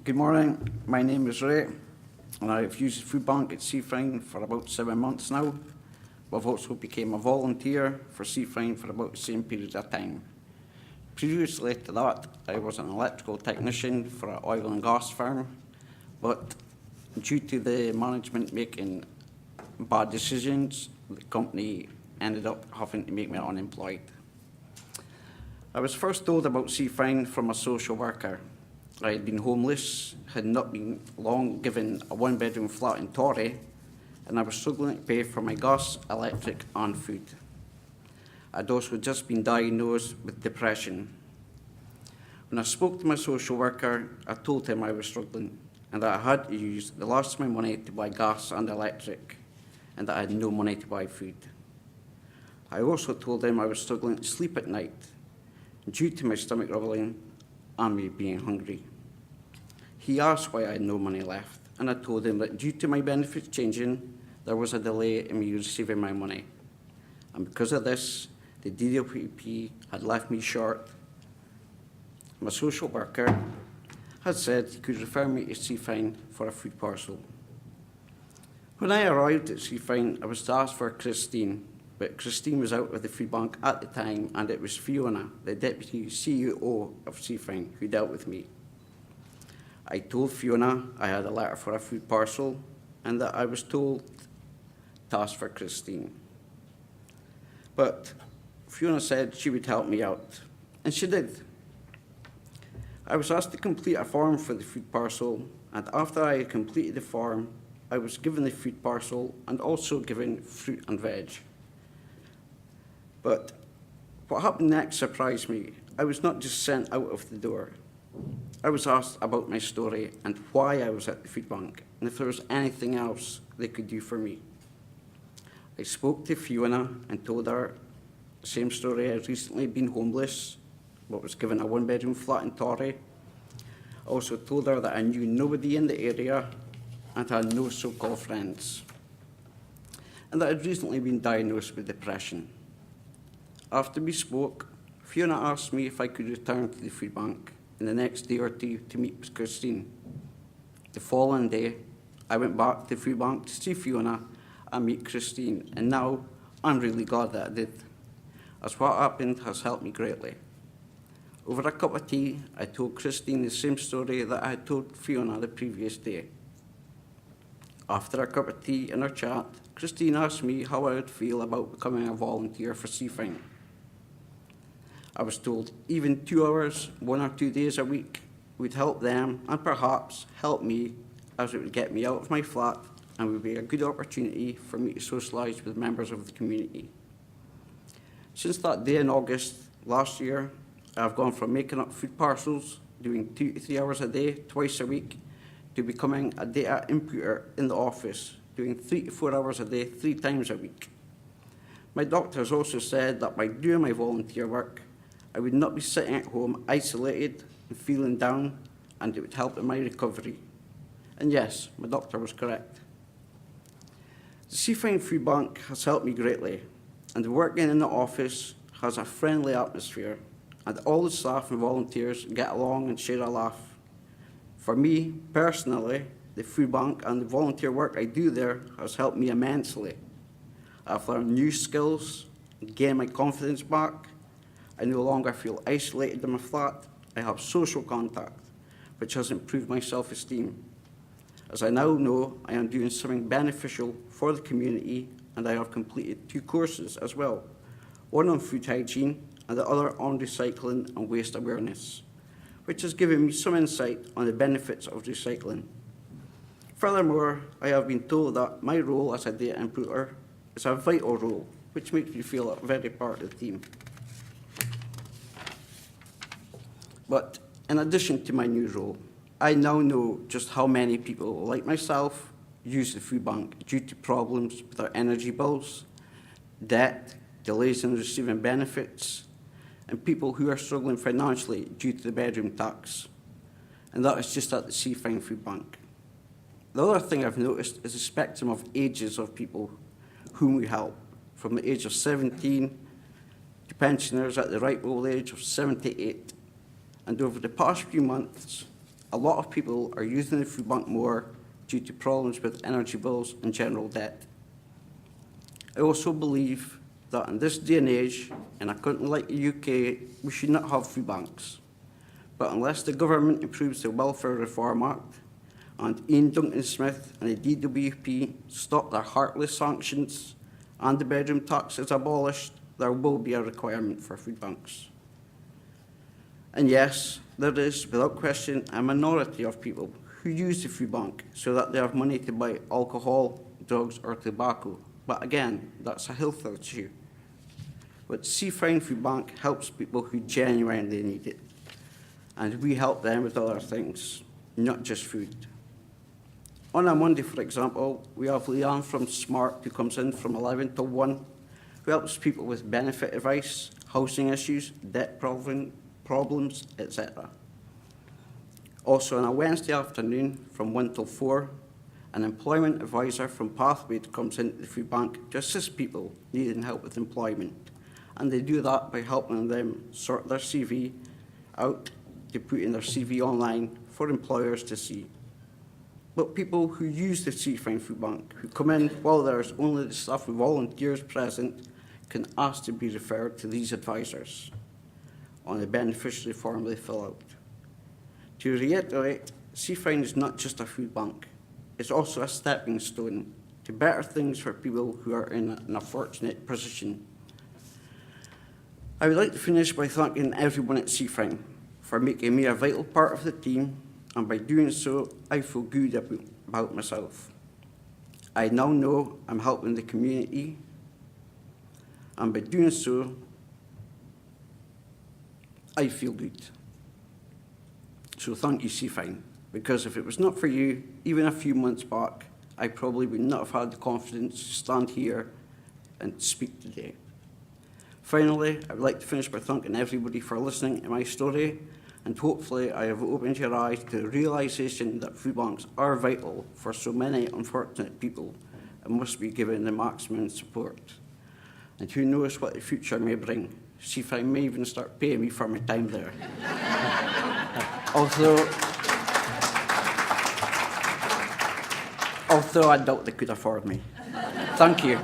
Good morning, my name is Ray and I've used the food bank at Seafine for about 7 months now. I've also become a volunteer for Seafine for about the same period of time. Previously to that, I was an electrical technician for an oil and gas firm, but due to the management making bad decisions, the company ended up having to make me unemployed. I was first told about Seafine from a social worker. I had been homeless, had not been long given a one-bedroom flat in Torry, and I was struggling to pay for my gas, electric and food. I'd also just been diagnosed with depression. When I spoke to my social worker, I told him I was struggling and that I had to use the last of my money to buy gas and electric, and that I had no money to buy food. I also told him I was struggling to sleep at night due to my stomach rumbling and me being hungry. He asked why I had no money left, and I told him that due to my benefits changing, there was a delay in me receiving my money. And because of this, the DWP had left me short. My social worker had said he could refer me to Seafine for a food parcel. When I arrived at Seafine, I was to ask for Christine, but Christine was out with the food bank at the time, and it was Fiona, the Deputy CEO of Seafine, who dealt with me. I told Fiona I had a letter for a food parcel and that I was told to ask for Christine. But Fiona said she would help me out, and she did. I was asked to complete a form for the food parcel, and after I had completed the form, I was given the food parcel and also given fruit and veg. But what happened next surprised me. I was not just sent out of the door. I was asked about my story and why I was at the food bank, and if there was anything else they could do for me. I spoke to Fiona and told her the same story. I'd recently been homeless, but was given a one-bedroom flat in Torry. I also told her that I knew nobody in the area and had no so-called friends, and that I'd recently been diagnosed with depression. After we spoke, Fiona asked me if I could return to the food bank in the next day or two to meet with Christine. The following day, I went back to the food bank to see Fiona and meet Christine, and now I'm really glad that I did, as what happened has helped me greatly. Over a cup of tea, I told Christine the same story that I had told Fiona the previous day. After a cup of tea and our chat, Christine asked me how I would feel about becoming a volunteer for Seafine. I was told even 2 hours, 1 or 2 days a week would help them and perhaps help me, as it would get me out of my flat and would be a good opportunity for me to socialise with members of the community. Since that day in August last year, I have gone from making up food parcels, doing 2 to 3 hours a day, twice a week, to becoming a data inputter in the office, doing 3 to 4 hours a day, 3 times a week. My doctor has also said that by doing my volunteer work, I would not be sitting at home isolated and feeling down, and it would help in my recovery. And yes, my doctor was correct. The Seafine Food Bank has helped me greatly, and working in the office has a friendly atmosphere, and all the staff and volunteers get along and share a laugh. For me, personally, the food bank and the volunteer work I do there has helped me immensely. I've learned new skills, gained my confidence back. I no longer feel isolated in my flat. I have social contact, which has improved my self-esteem. As I now know, I am doing something beneficial for the community, and I have completed 2 courses as well, one on food hygiene and the other on recycling and waste awareness, which has given me some insight on the benefits of recycling. Furthermore, I have been told that my role as a data inputter is a vital role, which makes me feel a very part of the team. But in addition to my new role, I now know just how many people like myself use the food bank due to problems with their energy bills, debt, delays in receiving benefits, and people who are struggling financially due to the bedroom tax. And that is just at the Seafine Food Bank. The other thing I've noticed is the spectrum of ages of people whom we help, from the age of 17 to pensioners at the ripe old age of 78. And over the past few months, a lot of people are using the food bank more due to problems with energy bills and general debt. I also believe that in this day and age, in a country like the UK, we should not have food banks. But unless the government improves the Welfare Reform Act and Ian Duncan Smith and the DWP stop their heartless sanctions and the bedroom tax is abolished, there will be a requirement for food banks. And yes, there is, without question, a minority of people who use the food bank so that they have money to buy alcohol, drugs or tobacco. But again, that's a health issue. But Seafine Food Bank helps people who genuinely need it. And we help them with other things, not just food. On a Monday, for example, we have Leanne from Smart who comes in from 11 to 1, who helps people with benefit advice, housing issues, debt problems, etc. Also on a Wednesday afternoon from 1 till 4, an employment advisor from Pathway comes into the food bank to assist people needing help with employment. And they do that by helping them sort their CV out to put in their CV online for employers to see. But people who use the Seafine Food Bank, who come in while there's only the staff and volunteers present, can ask to be referred to these advisors on the beneficiary form they fill out. To reiterate, Seafine is not just a food bank. It's also a stepping stone to better things for people who are in an unfortunate position. I would like to finish by thanking everyone at Seafine for making me a vital part of the team, and by doing so, I feel good about myself. I now know I'm helping the community, and by doing so, I feel good. So thank you, Seafine, because if it was not for you, even a few months back, I probably would not have had the confidence to stand here and speak today. Finally, I would like to finish by thanking everybody for listening to my story, and hopefully I have opened your eyes to the realisation that food banks are vital for so many unfortunate people and must be given the maximum support. And who knows what the future may bring. Seafine may even start paying me for my time there. although I doubt they could afford me. Thank you.